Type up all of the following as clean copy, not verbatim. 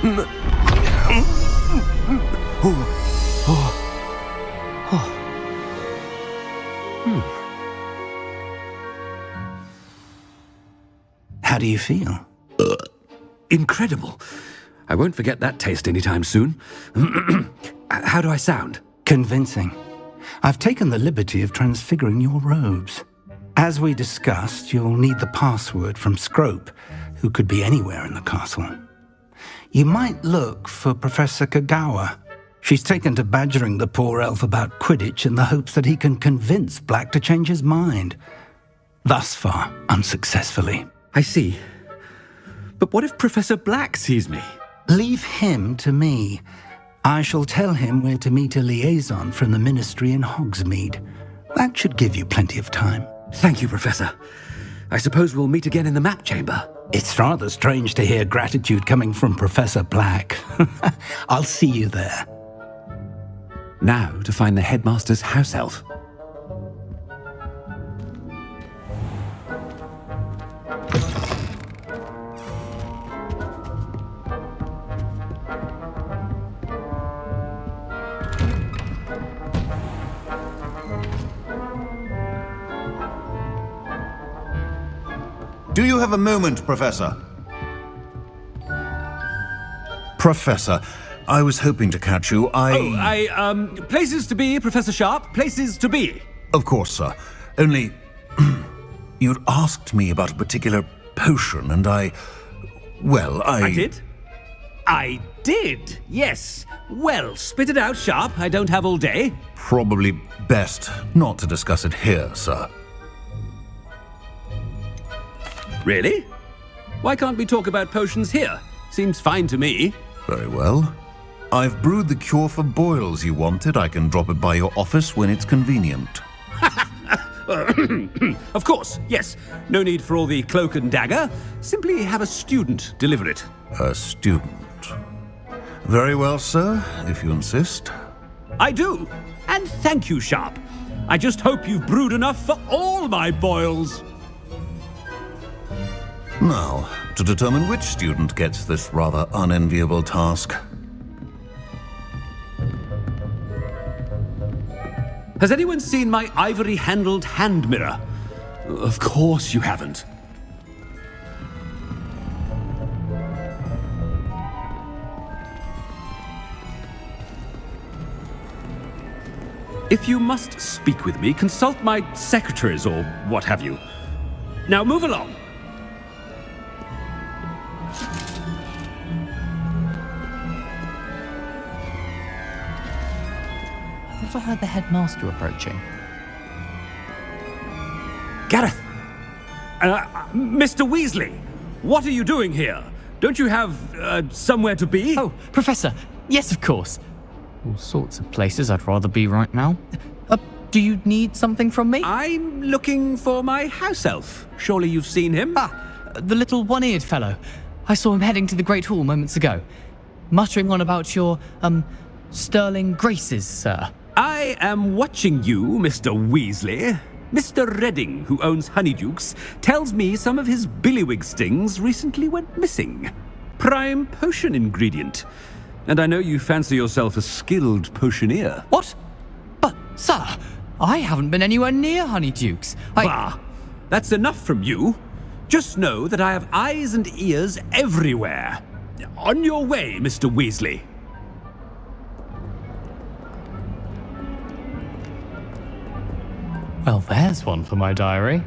How do you feel? Incredible. I won't forget that taste anytime soon. How do I sound? Convincing. I've taken the liberty of transfiguring your robes. As we discussed, you'll need the password from Scrope, who could be anywhere in the castle. You might look for Professor Kagawa. She's taken to badgering the poor elf about Quidditch in the hopes that he can convince Black to change his mind. Thus far, unsuccessfully. I see. But what if Professor Black sees me? Leave him to me. I shall tell him where to meet a liaison from the Ministry in Hogsmeade. That should give you plenty of time. Thank you, Professor. I suppose we'll meet again in the map chamber. It's rather strange to hear gratitude coming from Professor Black. I'll see you there. Now to find the headmaster's house elf. Do you have a moment, Professor? Professor, I was hoping to catch you. Places to be, Professor Sharp, places to be. Of course, sir. Only, you'd asked me about a particular potion, and I did? I did, yes. Well, spit it out, Sharp. I don't have all day. Probably best not to discuss it here, sir. Really? Why can't we talk about potions here? Seems fine to me. Very well. I've brewed the cure for boils you wanted. I can drop it by your office when it's convenient. Of course, yes. No need for all the cloak and dagger. Simply have a student deliver it. A student. Very well, sir, if you insist. I do. And thank you, Sharp. I just hope you've brewed enough for all my boils. Now, to determine which student gets this rather unenviable task. Has anyone seen my ivory-handled hand mirror? Of course you haven't. If you must speak with me, consult my secretaries or what have you. Now move along. I heard the headmaster approaching. Gareth! Mr. Weasley! What are you doing here? Don't you have, somewhere to be? Oh, Professor! Yes, of course. All sorts of places I'd rather be right now. Do you need something from me? I'm looking for my house elf. Surely you've seen him? The little one-eared fellow. I saw him heading to the Great Hall moments ago. Muttering on about your, sterling graces, sir. I am watching you, Mr. Weasley. Mr. Redding, who owns Honeydukes, tells me some of his billywig stings recently went missing. Prime potion ingredient. And I know you fancy yourself a skilled potioneer. What? But, sir, I haven't been anywhere near Honeydukes. Bah! That's enough from you. Just know that I have eyes and ears everywhere. On your way, Mr. Weasley. Well, there's one for my diary.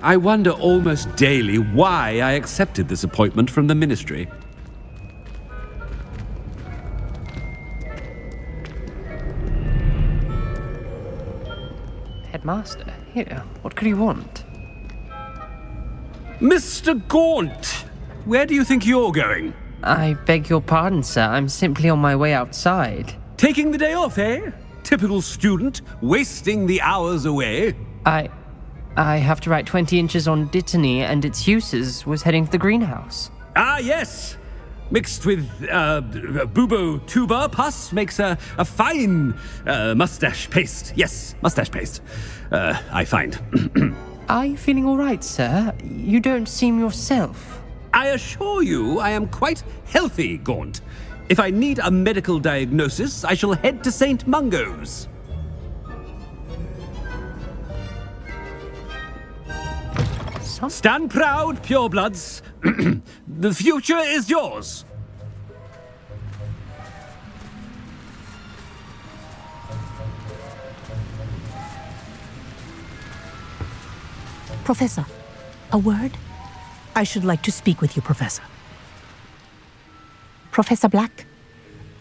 I wonder almost daily why I accepted this appointment from the Ministry. Headmaster, here, what could he want? Mr. Gaunt! Where do you think you're going? I beg your pardon, sir. I'm simply on my way outside. Taking the day off, eh? Typical student, wasting the hours away. I have to write 20 inches on Dittany and its uses was heading to the greenhouse. Ah, yes! Mixed with bubo tuber pus makes a fine mustache paste. Yes, mustache paste. I find. Are you feeling all right, sir? You don't seem yourself. I assure you I am quite healthy, Gaunt. If I need a medical diagnosis, I shall head to St. Mungo's. Stand proud, purebloods. The future is yours. Professor, a word? I should like to speak with you, Professor. Professor Black,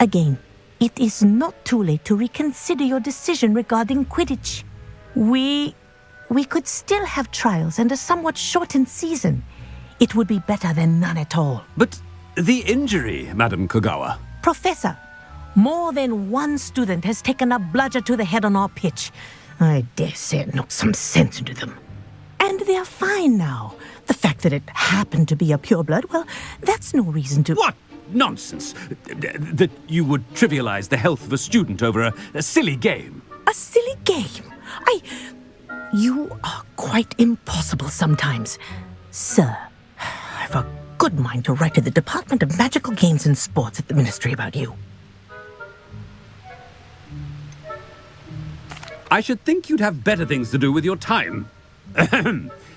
again, it is not too late to reconsider your decision regarding Quidditch. We could still have trials and a somewhat shortened season. It would be better than none at all. But the injury, Madam Kogawa. Professor, more than one student has taken a bludger to the head on our pitch. I dare say it knocked some sense into them. And they're fine now. The fact that it happened to be a pureblood, well, that's no reason to... What nonsense! That you would trivialize the health of a student over a silly game. A silly game? You are quite impossible sometimes. Sir, I've a good mind to write to the Department of Magical Games and Sports at the Ministry about you. I should think you'd have better things to do with your time.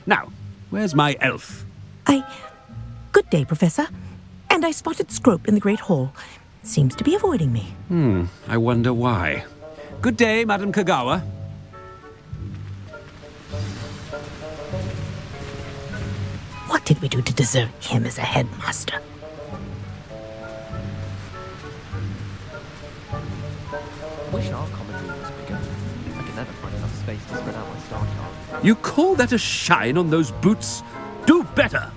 Now, where's my elf? Good day, Professor. And I spotted Scrope in the Great Hall. Seems to be avoiding me. I wonder why. Good day, Madam Kogawa. What did we do to deserve him as a headmaster? Wish our common room was bigger. I can never find enough space to spread out my star chart. You call that a shine on those boots? Do better!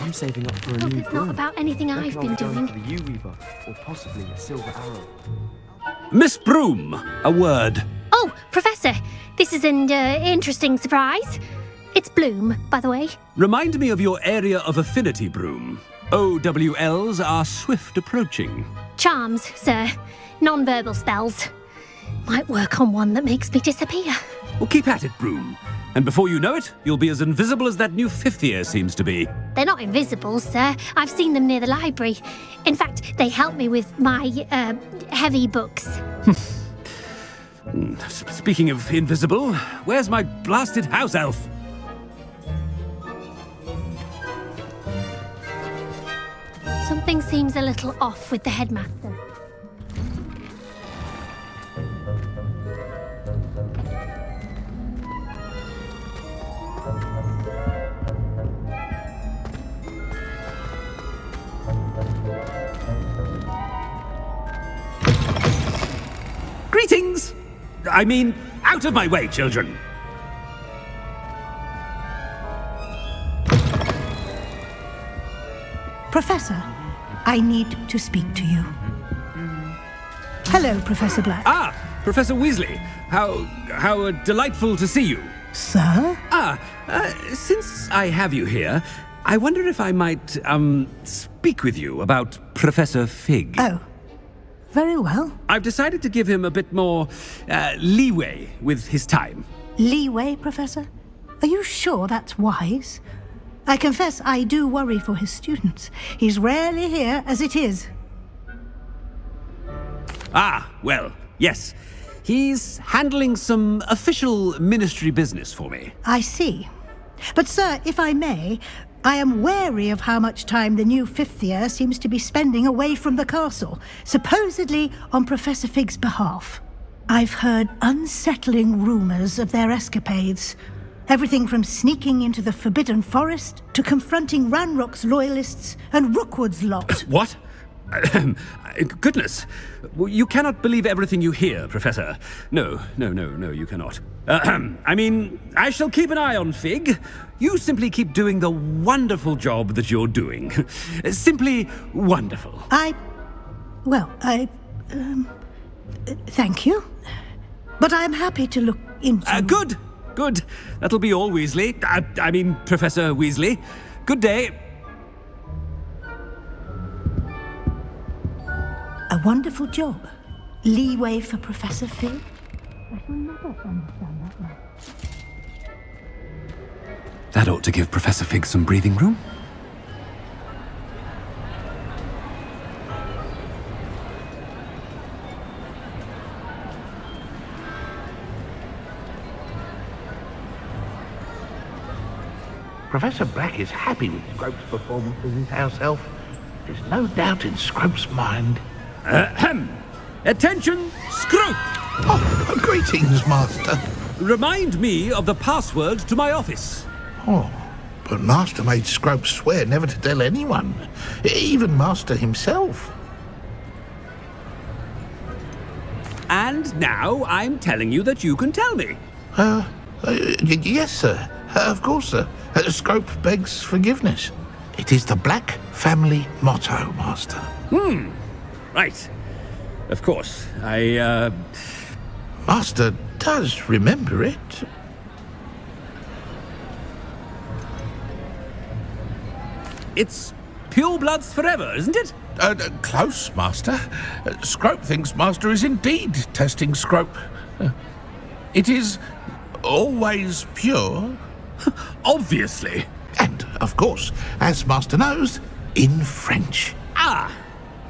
I'm saving up for a Look, new it's broom. not about anything I've been Going doing. for the U-Weaver, or possibly a silver arrow. Miss Broom, a word. Oh, Professor, this is an interesting surprise. It's Bloom, by the way. Remind me of your area of affinity, Broom. OWLs are swift approaching. Charms, sir. Non-verbal spells. Might work on one that makes me disappear. Well, keep at it, Broom. And before you know it, you'll be as invisible as that new fifth year seems to be. They're not invisible, sir. I've seen them near the library. In fact, they help me with my, heavy books. Speaking of invisible, where's my blasted house elf? Something seems a little off with the headmaster. Greetings! I mean, out of my way, children! Professor, I need to speak to you. Hello, Professor Black. Ah, Professor Weasley. How delightful to see you. Sir? Since I have you here, I wonder if I might, speak with you about Professor Fig. Oh, very well. I've decided to give him a bit more, leeway with his time. Leeway, Professor? Are you sure that's wise? I confess I do worry for his students. He's rarely here as it is. Ah, well, yes. He's handling some official ministry business for me. I see. But, sir, if I may, I am wary of how much time the new fifth year seems to be spending away from the castle, supposedly on Professor Fig's behalf. I've heard unsettling rumors of their escapades. Everything from sneaking into the Forbidden Forest to confronting Ranrock's loyalists and Rookwood's lot. What? Goodness. You cannot believe everything you hear, Professor. No, you cannot. I mean, I shall keep an eye on Fig. You simply keep doing the wonderful job that you're doing. Simply wonderful. Thank you. But I'm happy to look into... Good. That'll be all, Weasley. I mean, Professor Weasley. Good day. A wonderful job. Leeway for Professor Fig. I shall never understand that one. That ought to give Professor Fig some breathing room. Professor Black is happy with Scrope's performance as his house elf. There's no doubt in Scrope's mind. Attention, Scrope! Oh, greetings, Master. Remind me of the password to my office. Oh, but Master made Scrope swear never to tell anyone, even Master himself. And now I'm telling you that you can tell me. Yes, sir. Of course, sir. Scrope begs forgiveness. It is the Black family motto, Master. Right. Of course. Master does remember it. It's pure bloods forever, isn't it? Close, Master. Scrope thinks Master is indeed testing Scrope. It is always pure. Obviously. And, of course, as Master knows, in French.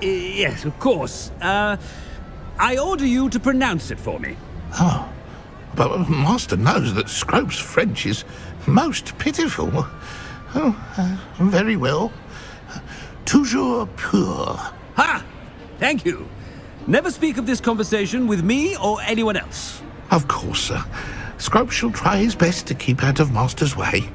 Yes, of course. I order you to pronounce it for me. Oh, but Master knows that Scrope's French is most pitiful. Very well. Toujours pur. Ha! Thank you. Never speak of this conversation with me or anyone else. Of course, sir. Scrope shall try his best to keep out of Master's way.